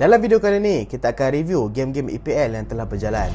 Dalam video kali ini, kita akan review game-game EPL yang telah berjalan.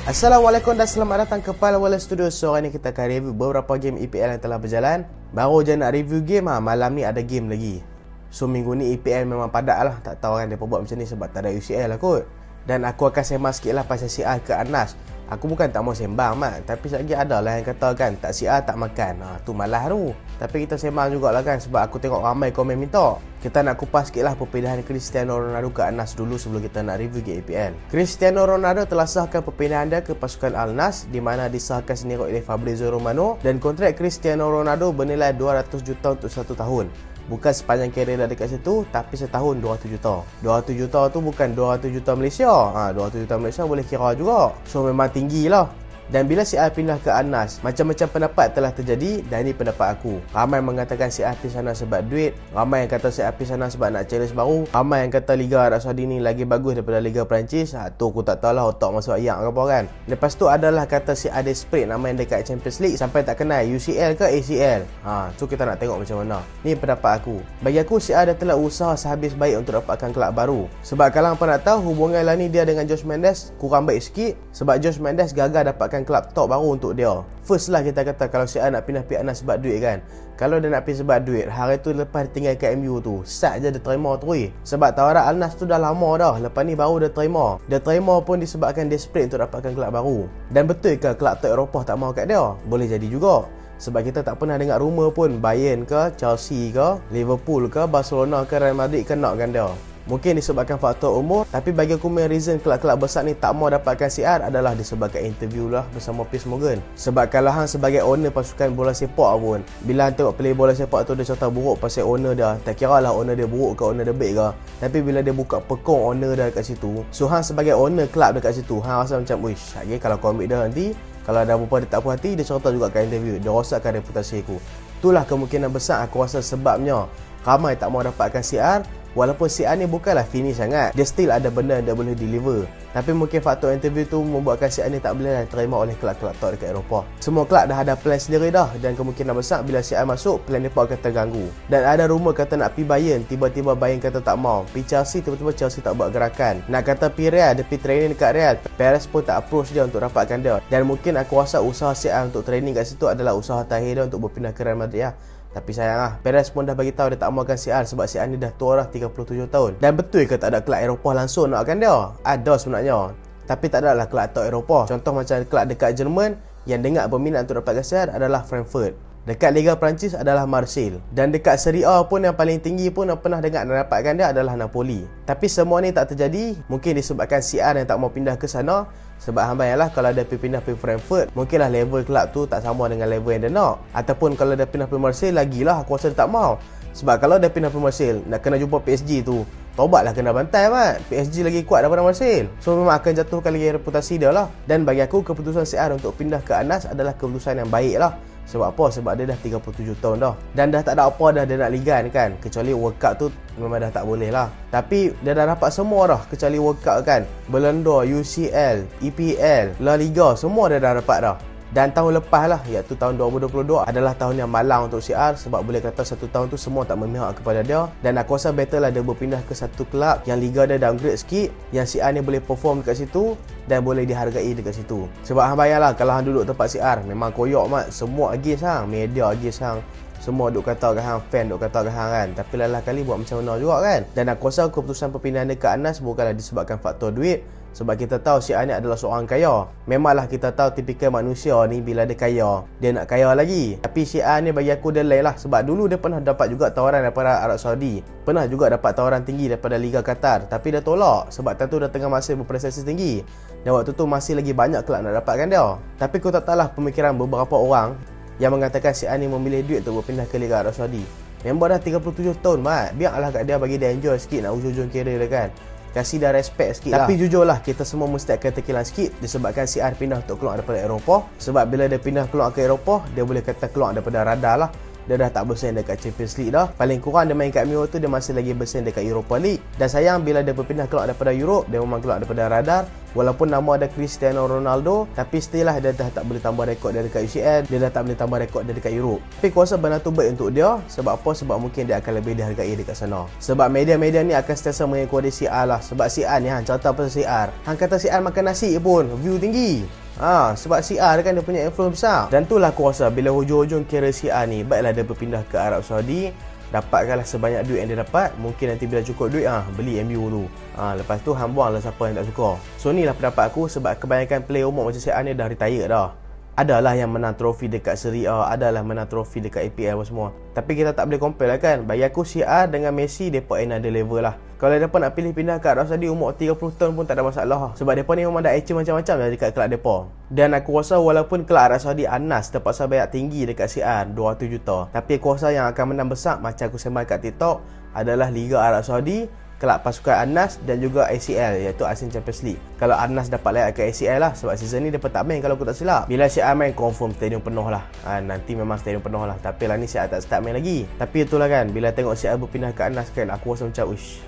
Assalamualaikum dan selamat datang ke Palawala Studio. So, hari ni kita akan review beberapa game EPL yang telah berjalan. Baru je nak review game, malam ni ada game lagi. So, minggu ni EPL memang padat lah. Tak tahu kan dia buat macam ni sebab tak ada UCL lah kot. Dan aku akan sembang sikit lah pasal CR ke Anas. Aku bukan tak mau sembang mat, tapi sekejap ada lah yang kata kan tak CR tak makan. Tu malah tu. Tapi kita sembang jugalah kan sebab aku tengok ramai komen minta. Kita nak kupas sikit lah perpindahan Cristiano Ronaldo ke Al-Nassr dulu sebelum kita nak review game EPL. Cristiano Ronaldo telah sahkan perpindahan dia ke pasukan Al-Nassr di mana disahkan sendiri oleh Fabrizio Romano, dan kontrak Cristiano Ronaldo bernilai 200 juta untuk 1 tahun. Bukan sepanjang karier dia dekat situ, tapi setahun 200 juta. 200 juta tu bukan 200 juta Malaysia. 200 juta Malaysia boleh kira juga. So memang tinggi lah. Dan bila CR pindah ke Al-Nassr, macam-macam pendapat telah terjadi, dan ini pendapat aku. Ramai mengatakan CR pergi sana sebab duit, ramai yang kata CR pergi sana sebab nak challenge baru, ramai yang kata Liga Arab Saudi ni lagi bagus daripada Liga Perancis. Tu aku tak tahu lah otak masuk ayak ke apa kan. Lepas tu adalah kata CR desperate nak main dekat Champions League sampai tak kenal UCL ke ACL. Tu kita nak tengok macam mana. Ni pendapat aku. Bagi aku CR dah telah usaha sehabis baik untuk dapatkan kelab baru. Sebab kalau hangpa nak tahu, hubungan lah ni dia dengan Josh Mendes kurang baik sikit sebab Josh Mendes gagal dapatkan kelab top baru untuk dia. First lah kita kata kalau CR nak pindah Al-Nassr sebab duit kan. Kalau dia nak pergi sebab duit, hari tu lepas tinggal kat MU tu, sat je dia terima terus. Sebab tawaran Al-Nassr tu dah lama dah. Lepas ni baru dia terima. Dia terima pun disebabkan desperate untuk dapatkan kelab baru. Dan betul ke kelab top Eropah tak mau kat dia? Boleh jadi juga. Sebab kita tak pernah dengar rumor pun Bayern ke, Chelsea ke, Liverpool ke, Barcelona ke, Real Madrid ke nakkan dia. Mungkin disebabkan faktor umur, tapi bagi aku main reason kelab-kelab besar ni tak mau dapatkan CR adalah disebabkan interview lah bersama Piers Morgan. Sebab kalau hang sebagai owner pasukan bola sepak pun, bila hang tengok player bola sepak tu dia cerita buruk pasal owner dia, tak kira lah owner dia buruk ke owner dia baik ke, tapi bila dia buka pekong owner dia dekat situ, so hang sebagai owner kelab dekat situ, hang rasa macam wish, kalau kau ambil dia nanti, kalau ada apa-apa dia tak puas hati, dia cerita juga kat interview, dia rosakkan reputasi aku. Itulah kemungkinan besar aku rasa sebabnya ramai tak mau dapatkan CR. Walaupun CR ni bukanlah finish sangat, dia still ada benda yang dia boleh deliver. Tapi mungkin faktor interview tu membuatkan CR ni tak boleh terima oleh kelab-kelab top dekat Eropah. Semua kelab dah ada plan sendiri dah, dan kemungkinan besar bila CR masuk, plan mereka akan terganggu. Dan ada rumor kata nak pergi Bayern, tiba-tiba Bayern kata tak mau. Pergi Chelsea, tiba-tiba Chelsea tak buat gerakan. Nak kata pergi Real, dia pergi training dekat Real, Perez pun tak approach dia untuk dapatkan dia. Dan mungkin aku rasa usaha CR untuk training kat situ adalah usaha terakhir dia untuk berpindah ke Real Madrid lah. Tapi sayang lah, Perez pun dah bagi tahu dia tak mahukan CR sebab CR ni dah tua dah 37 tahun. Dan betul ke tak ada kelab Eropah langsung nakkan dia? Ada sebenarnya, tapi tak ada lah kelab top Eropah. Contoh macam kelab dekat Jerman yang dengar berminat untuk dapatkan CR adalah Frankfurt. Dekat Liga Perancis adalah Marseille. Dan dekat Serie A pun yang paling tinggi pun yang pernah dengar nak dapatkan dia adalah Napoli. Tapi semua ni tak terjadi, mungkin disebabkan CR yang tak mau pindah ke sana. Sebab hang bayanglah kalau dia pindah ke Frankfurt, mungkinlah level kelab tu tak sama dengan level yang dia nak. Ataupun kalau dia pindah ke Marseille, lagilah aku rasa dia tak mau. Sebab kalau dia pindah ke Marseille, nak kena jumpa PSG tu, tobatlah kena bantai mat. PSG lagi kuat daripada Marseille. So memang akan jatuhkan lagi reputasi dia lah. Dan bagi aku keputusan CR untuk pindah ke Al-Nassr adalah keputusan yang baik lah. Sebab apa? Sebab dia dah 37 tahun dah. Dan dah tak ada apa dah dia nak liga ni kan. Kecuali World Cup tu memang dah tak boleh lah. Tapi dia dah dapat semua dah kecuali World Cup kan. Belanda, UCL, EPL, La Liga, semua dia dah dapat dah. Dan tahun lepas lah, iaitu tahun 2022 adalah tahun yang malang untuk CR. Sebab boleh kata satu tahun tu semua tak memihak kepada dia. Dan aku rasa better lah dia berpindah ke satu kelab yang liga dia downgrade sikit, yang CR ni boleh perform dekat situ dan boleh dihargai dekat situ. Sebab hang bayanglah kalau hang duduk tempat CR, memang koyok mat. Semua against hang, media against hang, semua duk kata ke hang, fan duk kata ke hang kan. Tapi lalah kali buat macam mana juga kan. Dan aku rasa keputusan perpindahan dia ke Al-Nassr bukanlah disebabkan faktor duit. Sebab kita tahu CR ni adalah seorang kaya. Memanglah kita tahu tipikal manusia ni bila dia kaya, dia nak kaya lagi. Tapi CR ni bagi aku dia lain lah. Sebab dulu dia pernah dapat juga tawaran daripada Arab Saudi, pernah juga dapat tawaran tinggi daripada Liga Qatar, tapi dia tolak sebab tentu dia tengah masih berprestasi tinggi. Dan waktu tu masih lagi banyak kelab nak dapatkan dia. Tapi aku tak tahulah pemikiran beberapa orang yang mengatakan CR ni memilih duit untuk berpindah ke Liga Arab Saudi. Member dah 37 tahun mat, biarlah kat dia, bagi dia enjoy sikit nak ujung-ujung kira dia kan. Kasih dah respect sikit lah. Tapi jujurlah, kita semua mesti akan terkilan sikit disebabkan CR pindah untuk keluar daripada Eropah. Sebab bila dia pindah keluar ke Eropah, dia boleh kata keluar daripada radar lah. Dia dah tak bersaing dekat Champions League dah. Paling kurang dia main kat MU tu dia masih lagi bersaing dekat Europa League. Dan sayang bila dia berpindah keluar daripada Europe, dia memang keluar daripada radar. Walaupun nama ada Cristiano Ronaldo, tapi still lah dia dah tak boleh tambah rekod dia dekat UCL, dia dah tak boleh tambah rekod dia dekat Europe. Tapi aku rasa benda tu baik untuk dia. Sebab apa? Sebab mungkin dia akan lebih dihargai dekat sana. Sebab media-media ni akan sentiasa mengikuti CR lah. Sebab CR ni cerita pasal CR, kata CR makan nasi pun view tinggi. Sebab CR kan dia punya influence besar. Dan itulah aku rasa bila hujung-hujung kira CR ni, baiklah dia berpindah ke Arab Saudi, dapatkanlah sebanyak duit yang dia dapat. Mungkin nanti bila cukup duit beli MU tu. Lepas tu buang lah siapa yang tak suka. So ni lah pendapat aku. Sebab kebanyakan player umur macam CR ni dah retire dah. Adalah yang menang trofi dekat Serie A, adalah menang trofi dekat EPL apa semua. Tapi kita tak boleh compare lah kan. Bagi aku CR dengan Messi, mereka another level lah. Kalau mereka nak pilih pindah ke Arab Saudi umur 30 tahun pun tak ada masalah. Sebab mereka ni memang dah achieve macam-macam lah dekat kelab mereka. Dan aku rasa walaupun kelab Arab Saudi Anas terpaksa bayar tinggi dekat CR 200 juta, tapi aku rasa yang akan menang besar, macam aku sembang kat TikTok, adalah Liga Arab Saudi, kelab pasukan Anas dan juga ACL, iaitu Asian Champions League. Kalau Anas dapat layak ke ACL lah, sebab season ni dia tak main kalau aku tak silap. Bila CR main confirm stadium penuh lah. Nanti memang stadium penuh lah. Tapi lah ni CR tak start main lagi. Tapi itulah kan, bila tengok CR berpindah ke Anas kan, aku rasa macam uish,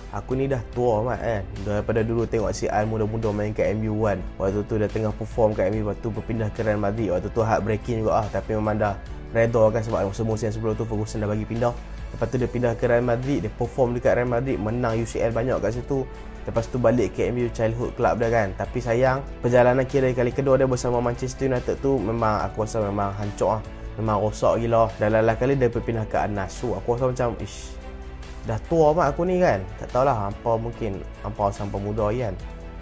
aku ni dah tua mat kan. Daripada dulu tengok CR muda-muda main kat MU kan, waktu tu dia tengah perform kat MU, waktu tu berpindah ke Real Madrid, waktu tu heartbreaking juga tapi memang dah redha kan. Sebab musim sebelum tu Ferguson dah bagi pindah. Lepas tu dia pindah ke Real Madrid, dia perform dekat Real Madrid, menang UCL banyak kat situ. Lepas tu balik ke MU, childhood club dia kan. Tapi sayang, perjalanan kira kali kedua dia bersama Manchester United tu memang aku rasa memang hancur lah. Memang rosak gila. Dan lain kali dia berpindah ke Anas. So aku rasa macam dah tua mat aku ni kan. Tak tahulah hampa mungkin hampa sampai muda kan.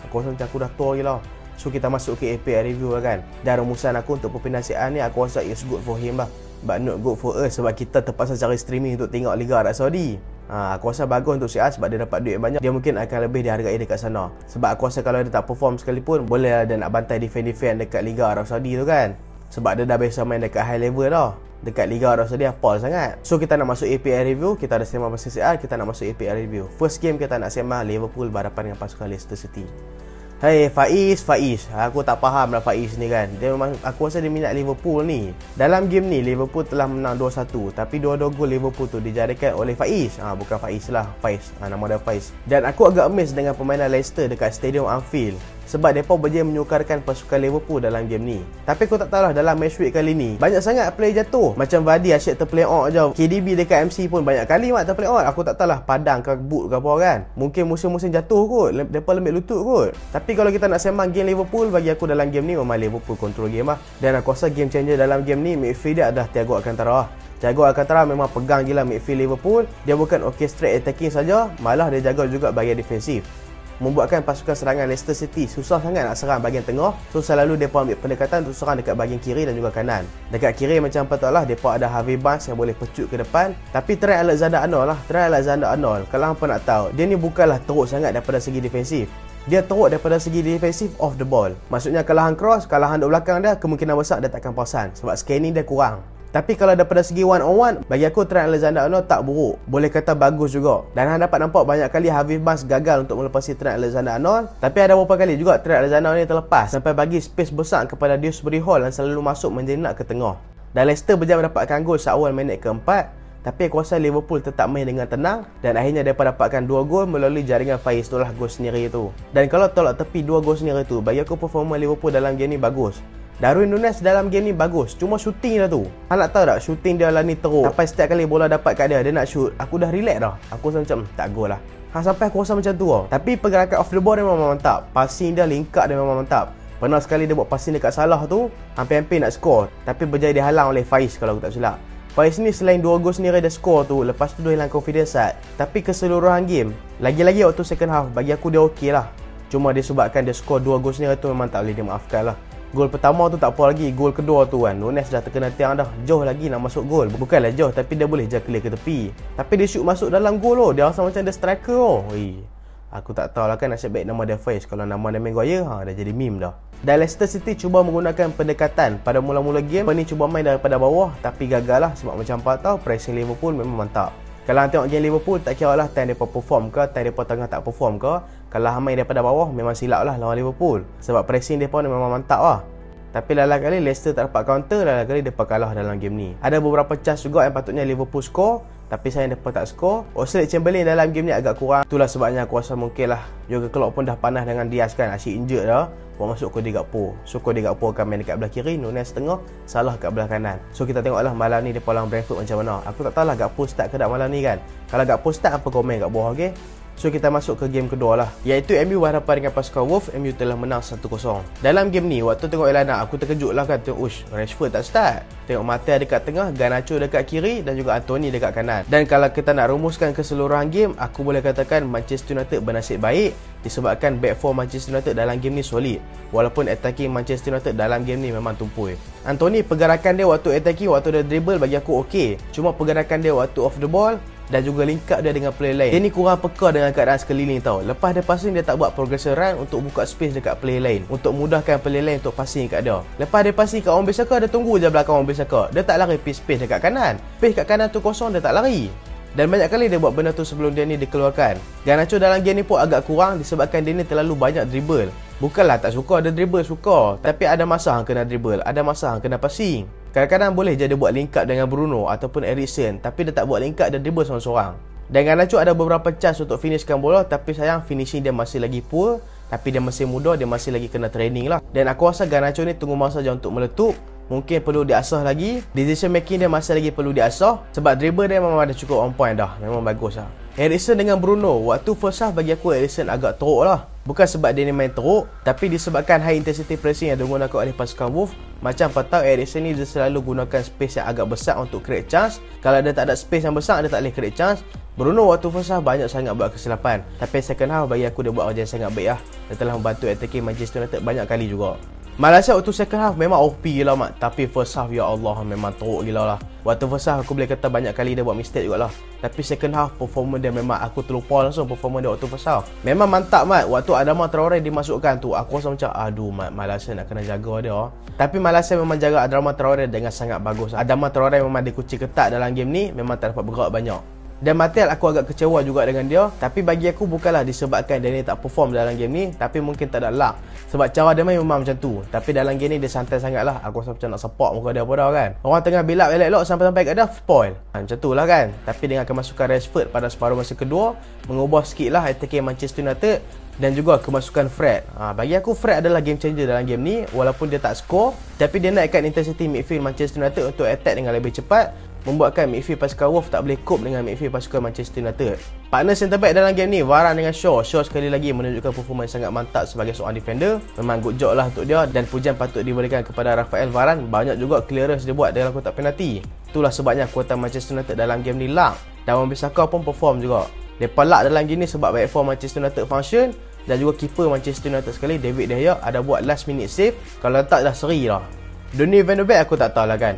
Aku rasa macam aku dah tua gila. So kita masuk ke APL review lah kan. Dan rumusan aku untuk perpindahan CR ni, aku rasa it's good for him lah, but not good for us. Sebab kita terpaksa cari streaming untuk tengok Liga Arab Saudi. Aku rasa bagus untuk CR sebab dia dapat duit banyak. Dia mungkin akan lebih dihargai dekat sana. Sebab aku rasa kalau dia tak perform sekalipun, boleh lah dia nak bantai defend dekat Liga Arab Saudi tu kan. Sebab dia dah biasa main dekat high level dah. Dekat Liga Arab Saudi hafal sangat. So kita nak masuk APL review. Kita dah sembang pasal CR, kita nak masuk APL review. First game kita nak sembang Liverpool berhadapan dengan pasukan Leicester City. Hey Faiz, aku tak faham lah Faiz ni kan. Dia memang, aku rasa dia minat Liverpool ni. Dalam game ni Liverpool telah menang 2-1, tapi dua-dua gol Liverpool tu dijadikan oleh Faiz. Bukan Faiz lah, Faiz. Nama dia Faiz. Dan aku agak amazed dengan permainan Leicester dekat Stadium Anfield. Sebab mereka berjaya menyukarkan pasukan Liverpool dalam game ni. Tapi aku tak tahulah dalam match week kali ni banyak sangat player jatuh. Macam Vardy asyik terplay out je. KDB dekat MC pun banyak kali terplay out. Aku tak tahulah padang ke boot ke apa kan. Mungkin musim-musim jatuh kot, mereka lembik lutut kot. Tapi kalau kita nak sembang game Liverpool, bagi aku dalam game ni memang Liverpool control game lah. Dan aku rasa game changer dalam game ni midfield dia adalah Thiago Alcantara. Thiago Alcantara memang pegang gila midfield Liverpool. Dia bukan orchestrate attacking saja, malah dia jaga juga bahagian defensif, membuatkan pasukan serangan Leicester City susah sangat nak serang bahagian tengah. So selalu mereka ambil pendekatan untuk serang dekat bahagian kiri dan juga kanan. Dekat kiri macam patutlah mereka ada Harvey Barnes yang boleh pecut ke depan. Tapi Trent Alexander-Arnold kalau hampa nak tahu, dia ni bukanlah teruk sangat daripada segi defensif. Dia teruk daripada segi defensif off the ball. Maksudnya kalau hang cross, kalau hang duduk belakang dia, kemungkinan besar dia takkan perasan sebab scanning dia kurang. Tapi kalau daripada segi one on one, bagi aku Trent Alexander-Arnold tak buruk, boleh kata bagus juga. Dan hang dapat nampak banyak kali Harvey Barnes gagal untuk melepasi Trent Alexander-Arnold. Tapi ada beberapa kali juga Trent Alexander-Arnold ni terlepas sampai bagi space besar kepada Dewsbury Hall yang selalu masuk menjenak ke tengah. Dan Leicester berjaya mendapatkan gol seawal minit keempat. Tapi aku rasa Liverpool tetap main dengan tenang dan akhirnya mereka dapatkan 2 gol melalui jaringan Faiz, itulah gol sendiri tu. Dan kalau tolak tepi 2 gol sendiri tu, bagi aku performa Liverpool dalam game ni bagus. Darwin Núñez dalam game ni bagus, cuma shooting dah tu. Hang nak tahu tak, shooting dia lah ni teruk. Sampai setiap kali bola dapat kat dia nak shoot, aku dah relax dah. Aku rasa macam tak gol lah. Sampai aku rasa macam tu lah. Tapi pergerakan off the ball dia memang mantap. Passing dia, link up dia memang mantap. Pernah sekali dia buat passing dekat Salah tu, hampir-hampir nak score, tapi berjaya dihalang oleh Faiz kalau aku tak silap. Faiz ni selain 2 gol sendiri dia score tu, lepas tu dia hilang confidence sat. Tapi keseluruhan game, lagi-lagi waktu second half, bagi aku dia okey lah. Cuma disebabkan dia score 2 gol sendiri tu memang tak boleh dimaafkan lah. Gol pertama tu tak apa lagi, gol kedua tu kan, Núñez dah terkena tiang dah, jauh lagi nak masuk gol. Bukanlah jauh, tapi dia boleh je clear ke tepi. Tapi dia shoot masuk dalam gol tu, dia rasa macam dia striker tu. Aku tak tahu lah kan nasib baik nama dia Faiz. Kalau nama dia Maguire, dah jadi meme dah. Dan Leicester City cuba menggunakan pendekatan pada mula-mula game. Ni cuba main daripada bawah, tapi gagal lah. Sebab macam apa tahu, pressing Liverpool memang mantap. Kalau hang tengok game Liverpool, tak kira lah time mereka perform ke, time mereka tengah tak perform ke. Kalau hang main daripada bawah, memang silap lah lawan Liverpool. Sebab pressing mereka memang mantap lah. Tapi lain kali Leicester tak dapat counter, lain kali mereka kalah dalam game ni. Ada beberapa chance juga yang patutnya Liverpool score, tapi sayang mereka tak skor. Oxlade-Chamberlain dalam game ni agak kurang. Itulah sebabnya aku rasa mungkin lah Jurgen Klopp pun dah panas dengan Diaz kan, asyik injured dah, buat masuk Cody Gakpo. So Cody Gakpo akan main dekat belah kiri, Nunez tengah, Salah kat belah kanan. So kita tengoklah malam ni depa lawan Brentford macam mana. Aku tak tahulah Gakpo start ke tak malam ni kan. Kalau Gakpo start, apa komen kat bawah, okey? So kita masuk ke game kedua lah, iaitu MU berhadapan dengan pasukan Wolves. MU telah menang 1-0. Dalam game ni, waktu tengok line-up, aku terkejut lah kan. Tengok, Rashford tak start. Tengok Martial dekat tengah, Garnacho dekat kiri dan juga Anthony dekat kanan. Dan kalau kita nak rumuskan keseluruhan game, aku boleh katakan Manchester United bernasib baik disebabkan back four Manchester United dalam game ni solid. Walaupun attacking Manchester United dalam game ni memang tumpul. Anthony, pergerakan dia waktu attacking, waktu dia dribble bagi aku okey. Cuma pergerakan dia waktu off the ball dan juga link up dia dengan player lain, dia ni kurang peka dengan keadaan sekeliling tau. Lepas dia passing, dia tak buat progression run untuk buka space dekat player lain, untuk mudahkan player lain untuk passing kat dia. Lepas dia passing kat Wan-Bissaka, dia tunggu je belakang Wan-Bissaka. Dia tak lari pergi space dekat kanan. Space kat kanan tu kosong, dia tak lari. Dan banyak kali dia buat benda tu sebelum dia ni dikeluarkan. Garnacho dalam game ni pun agak kurang disebabkan dia ni terlalu banyak dribble. Bukanlah tak suka ada dribble, suka. Tapi ada masa hang kena dribble, ada masa hang kena passing. Kadang-kadang boleh je dia buat link up dengan Bruno ataupun Eriksen, tapi dia tak buat link up, dia dribble seorang-seorang. Dan Garnacho ada beberapa chance untuk finishkan bola, tapi sayang finishing dia masih lagi poor. Tapi dia masih muda, dia masih lagi kena training lah. Dan aku rasa Garnacho ni tunggu masa je untuk meletup. Mungkin perlu diasah lagi. Decision making dia masih lagi perlu diasah. Sebab dribble dia memang ada cukup on point dah. Memang bagus lah. Eriksen dengan Bruno, waktu first half bagi aku Eriksen agak teruk lah. Bukan sebab dia ni main teruk, tapi disebabkan high intensity pressing yang digunakan oleh pasukan Wolves. Macam patau Eriksen ni dia selalu gunakan space yang agak besar untuk create chance. Kalau dia tak ada space yang besar, dia tak boleh create chance. Bruno waktu first half banyak sangat buat kesilapan, tapi second half bagi aku dia buat kerja sangat baik lah. Dia telah membantu attacking Manchester United banyak kali juga. Malaysia waktu second half memang OP gila mat, tapi first half ya Allah memang teruk gila lah. Waktu first half aku boleh kata banyak kali dia buat mistake jugalah. Tapi second half performance dia memang aku terlupa langsung performance dia waktu first half. Memang mantap mat. Waktu Adama Traore dimasukkan tu, aku rasa macam aduh mat, Malaysia nak kena jaga dia. Tapi Malaysia memang jaga Adama Traore dengan sangat bagus. Adama Traore memang dikunci ketat dalam game ni, memang tak dapat bergerak banyak. Dan Martial aku agak kecewa juga dengan dia. Tapi bagi aku bukanlah disebabkan dia ni tak perform dalam game ni, tapi mungkin tak ada luck. Sebab cara dia main memang macam tu. Tapi dalam game ni dia santai sangat lah. Aku rasa macam nak support muka dia apa dah kan. Orang tengah build up elok-elok sampai-sampai kat dia spoil. Macam tu lah kan. Tapi dengan kemasukan Rashford pada separuh masa kedua, mengubah sikit lah attacking Manchester United. Dan juga kemasukan Fred. Bagi aku Fred adalah game changer dalam game ni. Walaupun dia tak score, tapi dia naikkan intensity midfield Manchester United untuk attack dengan lebih cepat, membuatkan midfield pasukan Wolves tak boleh cope dengan midfield pasukan Manchester United. Partner centre back dalam game ni Varane dengan Shaw. Shaw sekali lagi menunjukkan performance sangat mantap sebagai seorang defender. Memang good job lah untuk dia. Dan pujian patut diberikan kepada Rafael Varane. Banyak juga clearance dia buat dalam kotak penalti. Itulah sebabnya kuota Manchester United dalam game ni luck. Dan Wan-Bissaka pun perform juga. Mereka luck dalam game ni sebab back four Manchester United function. Dan juga keeper Manchester United sekali, David De Gea, ada buat last minute save. Kalau letak dah seri lah. Donny van de Beek aku tak tahu lah kan.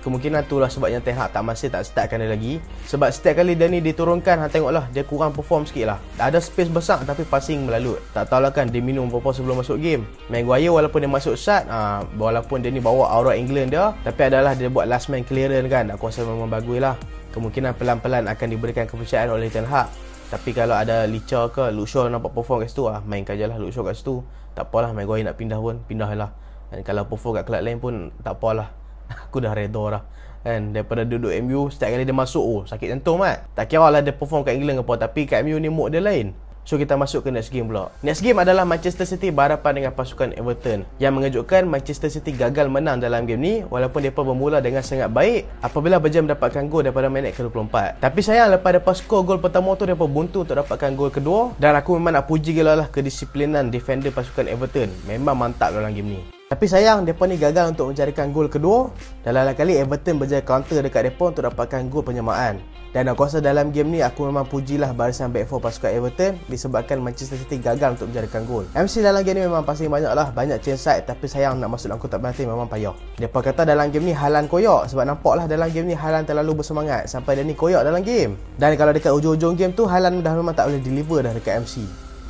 Kemungkinan tu lah sebabnya Ten Hag masih tak startkan dia lagi. Sebab setiap kali dia ni diturunkan, tengoklah dia kurang perform sikit lah. Ada space besar tapi passing melalut. Tak tahulah kan dia minum berapa sebelum masuk game. Maguire walaupun dia masuk start, walaupun dia ni bawa aura England dia, tapi adalah dia buat last man clearance kan. Aku rasa memang bagus lah. Kemungkinan pelan-pelan akan diberikan kepercayaan oleh Ten Hag. Tapi kalau ada Licha ke Luke Shaw nampak perform kat situ, mainkan je lah Luke Shaw kat situ. Tak apalah, Maguire nak pindah pun, pindah lah. Dan kalau perform kat kelab lain pun tak apalah. Aku dah redha dah kan. Daripada duduk MU, setiap kali dia masuk sakit jantung mat. Tak kira lah dia perform kat England ke apa, tapi kat MU ni mood dia lain. So kita masuk ke next game pula. Next game adalah Manchester City berhadapan dengan pasukan Everton. Yang mengejutkan, Manchester City gagal menang dalam game ni, walaupun mereka bermula dengan sangat baik apabila berjaya mendapatkan gol daripada minit ke-24. Tapi sayang lepas mereka skor gol pertama tu, mereka buntu untuk dapatkan gol kedua. Dan aku memang nak puji gila lah kedisiplinan defender pasukan Everton. Memang mantap dalam game ni. Tapi sayang mereka ni gagal untuk mencarikan gol kedua. Dan lain kali Everton berjaya counter dekat mereka untuk dapatkan gol penyamaan. Dan aku rasa dalam game ni aku memang pujilah barisan back four pasukan Everton disebabkan Manchester City gagal untuk mencarikan gol. MC dalam game ni memang pasti banyak lah, banyak chance side, tapi sayang nak masuk dalam kotak penalti memang payah. Mereka kata dalam game ni Haaland koyak, sebab nampaklah dalam game ni Haaland terlalu bersemangat sampai dia ni koyak dalam game. Dan kalau dekat ujung-ujung game tu Haaland dah memang tak boleh deliver dah dekat MC.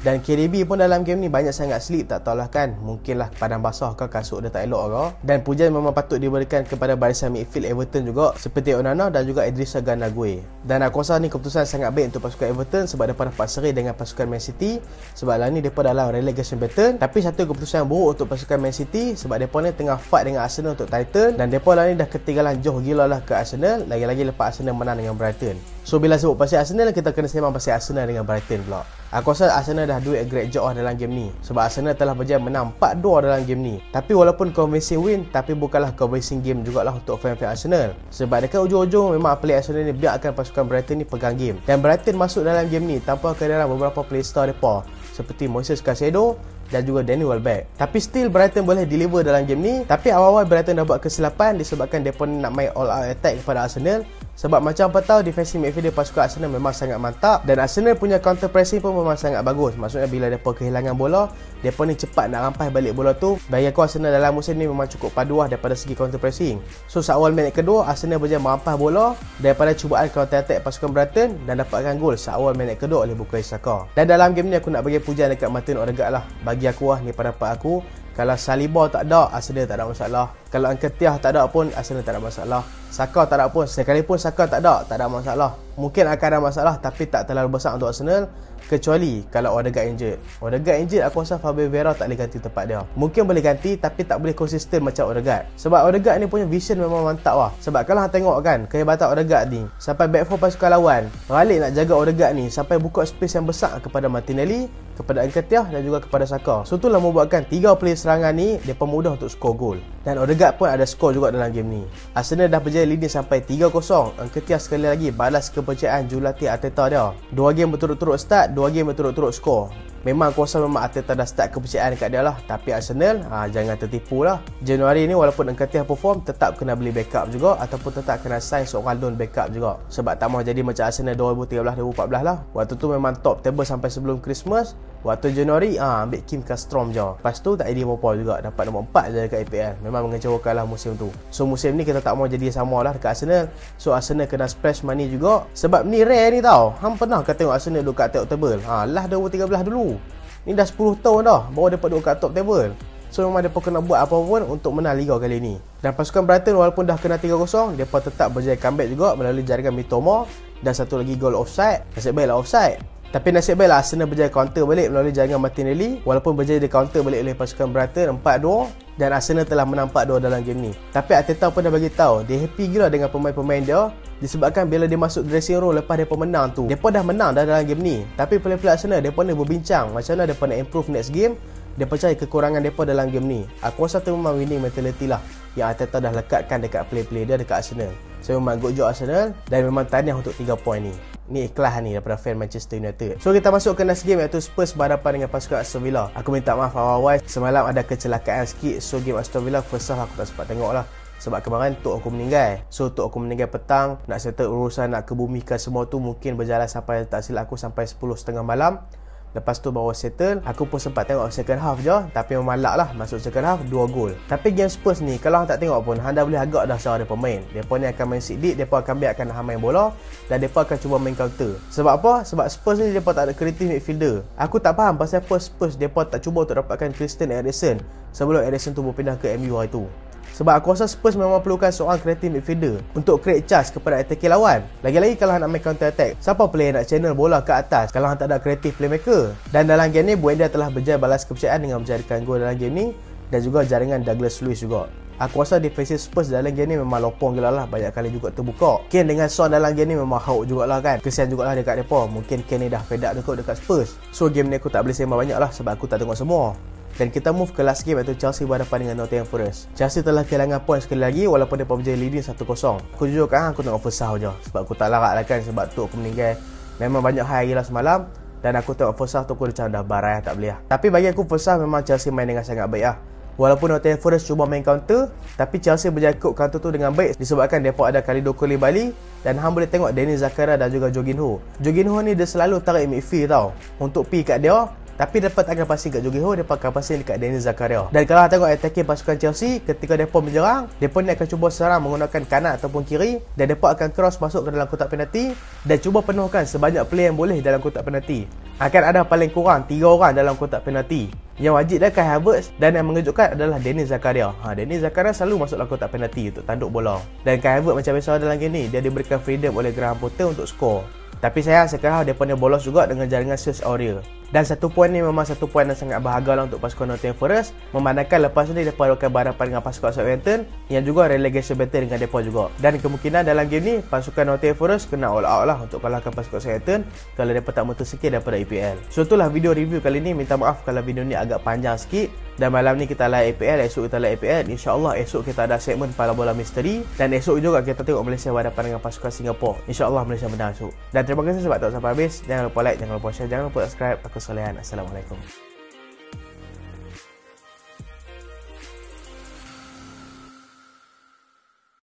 Dan KDB pun dalam game ni banyak sangat slip, tak tahulah kan, mungkinlah padang basah ke kasut dia tak elok ke. Dan pujian memang patut diberikan kepada barisan midfield Everton juga, seperti Onana dan juga Idrissa Gana Gueye. Dan aku rasa ni keputusan sangat baik untuk pasukan Everton sebab mereka dapat seri dengan pasukan Man City. Sebab lah ni mereka dalam relegation battle. Tapi satu keputusan yang buruk untuk pasukan Man City sebab mereka ni tengah fight dengan Arsenal untuk title, dan mereka lah ni dah ketinggalan jauh gila lah ke Arsenal, lagi-lagi lepas Arsenal menang dengan Brighton. So bila sebut pasal Arsenal, kita kena sembang pasal Arsenal dengan Brighton pula. Aku rasa Arsenal dah do a great job dalam game ni sebab Arsenal telah berjaya menang 4-2 dalam game ni. Tapi walaupun convincing win, tapi bukanlah convincing game jugalah untuk fan-fan Arsenal. Sebab dekat ujung-ujung memang pelik Arsenal ni biarkan pasukan Brighton ni pegang game. Dan Brighton masuk dalam game ni tanpa kehadiran beberapa playstyle mereka seperti Moises Caicedo dan juga Danny Welbeck. Tapi still Brighton boleh deliver dalam game ni. Tapi awal-awal Brighton dah buat kesilapan disebabkan mereka nak main all out attack kepada Arsenal. Sebab macam apa tahu defensive midfielder pasukan Arsenal memang sangat mantap, dan Arsenal punya counter pressing pun memang sangat bagus. Maksudnya bila mereka kehilangan bola, mereka ni cepat nak rampas balik bola tu. Bagi aku Arsenal dalam musim ni memang cukup paduah daripada segi counter pressing. So seawal minit kedua Arsenal berjaya merampas bola daripada cubaan counter attack pasukan Brighton dan dapatkan gol seawal minit kedua oleh Bukayo Saka. Dan dalam game ni aku nak bagi pujian dekat Martin Odegaard lah. Bagi aku ni pendapat aku, kalau Saliba tak ada, Arsenal tak ada masalah. Kalau Nketiah tak ada pun, Arsenal tak ada masalah. Saka tak ada pun, sekalipun Saka tak ada masalah. Mungkin akan ada masalah tapi tak terlalu besar untuk Arsenal, kecuali kalau Odegaard injured. Odegaard injured, aku rasa Fabio Vieira tak boleh ganti tempat dia. Mungkin boleh ganti tapi tak boleh konsisten macam Odegaard. Sebab Odegaard ni punya vision memang mantap lah. Sebab kalau hang tengok kan, kehebatan Odegaard ni, sampai back four pasukan lawan balik nak jaga Odegaard ni, sampai buka space yang besar kepada Martinelli, kepada Nketiah dan juga kepada Saka. So itulah membuatkan 3 player serangan ni mereka mudah untuk skor gol. Dan Odegaard pun ada skor juga dalam game ni. Arsenal dah berjaya leading sampai 3-0. Nketiah sekali lagi balas kepercayaan jurulatih Arteta dia. 2 game berturut-turut start, 2 game berturut-turut skor. Memang aku rasa memang Arteta dah start kepercayaan dekat dia lah. Tapi Arsenal, jangan tertipu lah. Januari ni walaupun Nketiah perform, tetap kena beli backup juga, ataupun tetap kena sign seorang loan backup juga. Sebab tak mahu jadi macam Arsenal 2013-2014 lah. Waktu tu memang top table sampai sebelum Christmas. Waktu Januari ambil Kim Castrom je. Lepas tu tak ada apa-apa juga, dapat nombor 4 je dekat EPL. Memang mengecewakan lah musim tu. So musim ni kita tak mahu jadi sama lah dekat Arsenal. So Arsenal kena splash money juga. Sebab ni rare ni tau. Hang pernah ke tengok Arsenal duduk kat top table? Last 2013 dulu. Ni dah 10 tahun dah baru dapat duduk kat top table. So memang mereka kena buat apa pun untuk menang Liga kali ni. Dan pasukan Brighton walaupun dah kena 3-0, mereka tetap berjaya comeback juga melalui jaringan Mitoma dan satu lagi gol offside. Nasib baiklah offside. Tapi nasib baiklah Arsenal berjaya counter balik melalui jaringan Martinelli. Walaupun berjaya di counter balik oleh pasukan Brighton 4-2, dan Arsenal telah menang 4-2 dalam game ni. Tapi Arteta pun dah bagi tahu dia happy gila dengan pemain-pemain dia, disebabkan bila dia masuk dressing room lepas dia pemenang tu, dia pun dah menang dah dalam game ni. Tapi player-player Arsenal dia pun nak berbincang macam mana dia pun nak improve next game. Dia percaya kekurangan mereka dalam game ni. Aku rasa tu memang winning mentality lah yang Arteta dah lekatkan dekat play-play dia dekat Arsenal. So memang good job Arsenal, dan memang tahniah untuk 3 poin ni. Ni ikhlas ni daripada fan Manchester United. So kita masuk ke next game, iaitu Spurs berhadapan dengan pasukan Aston Villa. Aku minta maaf awal-awal, semalam ada kecelakaan sikit. So game Aston Villa first half aku tak sempat tengok lah. Sebab kemarin tok aku meninggal. So tok aku meninggal petang, nak settle urusan, nak kebumikan semua tu mungkin berjalan sampai, tak silap aku, sampai 10:30 malam. Lepas tu baru settle. Aku pun sempat tengok second half je, tapi memang malak lah. Masuk second half 2 gol. Tapi game Spurs ni, kalau hang tak tengok pun, hang dah boleh agak dah cara dia pemain. Mereka ni akan main sit deep, mereka akan biarkan hang main bola, dan mereka akan cuba main counter. Sebab apa? Sebab Spurs ni mereka tak ada creative midfielder. Aku tak faham pasal apa Spurs mereka tak cuba untuk dapatkan Christian Eriksen sebelum Eriksen tu berpindah ke MU hari tu. Sebab aku rasa Spurs memang perlukan seorang creative midfielder untuk create chance kepada attacking lawan. Lagi-lagi kalau nak main counter attack, siapa player nak channel bola ke atas kalau hang tak ada creative playmaker? Dan dalam game ni Buendia telah berjaya balas kepercayaan dengan menjadikan gol dalam game ni, dan juga jaringan Douglas Luiz juga. Aku rasa defensive Spurs dalam game ni memang lopong gila lah, banyak kali juga terbuka. Kane dengan Son dalam game ni memang hauk jugalah kan. Kesian jugalah dekat mereka. Mungkin Kane ni dah fed up dekat Spurs. So game ni aku tak boleh sembang banyak lah sebab aku tak tengok semua. Dan kita move ke last game, iaitu Chelsea berhadapan dengan Nottingham Forest. Chelsea telah kehilangan poin sekali lagi walaupun mereka berjaya leading 1-0. Aku jujur kan, aku tengok first half je sebab aku tak larat lah kan, sebab tu aku meninggal. Memang banyak high gila semalam, dan aku tengok first half tu aku macam dah barai tak boleh lah. Tapi bagi aku first half memang Chelsea main dengan sangat baik lah. Walaupun Nottingham Forest cuba main counter, tapi Chelsea berjaya cook counter tu dengan baik disebabkan mereka ada Kalidou Koulibaly, dan hang boleh tengok Denis Zakaria dan juga Jorginho. Jorginho ni dia selalu tarik midfield tau untuk pi kat dia. Tapi dapat akan passing kat Jorginho, dia akan passing dekat Denis Zakaria. Dan kalau tengok attacking pasukan Chelsea, ketika mereka menyerang, mereka ni akan cuba serang menggunakan kanan ataupun kiri, dan mereka akan cross masuk ke dalam kotak penalti dan cuba penuhkan sebanyak player yang boleh dalam kotak penalti. akan ada paling kurang 3 orang dalam kotak penalti. Yang wajib dah Kai Havertz, dan yang mengejutkan adalah Deniz Zakaria. Deniz Zakaria selalu masuk dalam kotak penalti untuk tanduk bola. Dan Kai Havertz macam biasa dalam game ni, dia diberikan freedom oleh Graham Potter untuk skor. Tapi sayang sekarang dia pun bolos juga dengan jaringan Serge Aurier. Dan satu poin ni memang satu poin yang sangat berharga lah untuk pasukan Nottingham Forest, memandangkan lepas ni mereka akan berhadapan dengan pasukan Southampton yang juga relegation battle dengan mereka juga. Dan kemungkinan dalam game ni pasukan Nottingham Forest kena all out lah untuk kalahkan pasukan Southampton kalau mereka tak mutu sikit daripada EPL. So itulah video review kali ni. Minta maaf kalau video ni agak panjang sikit. Dan malam ni kita live EPL, esok kita live EPL. InsyaAllah esok kita ada segmen Pala Bola Misteri. Dan esok juga kita tengok Malaysia berhadapan dengan pasukan Singapura. InsyaAllah Malaysia menang esok. Dan terima kasih sebab tak sampai habis. Jangan lupa like, jangan lupa share, jangan lupa subscribe. Aku Solehan. Assalamualaikum.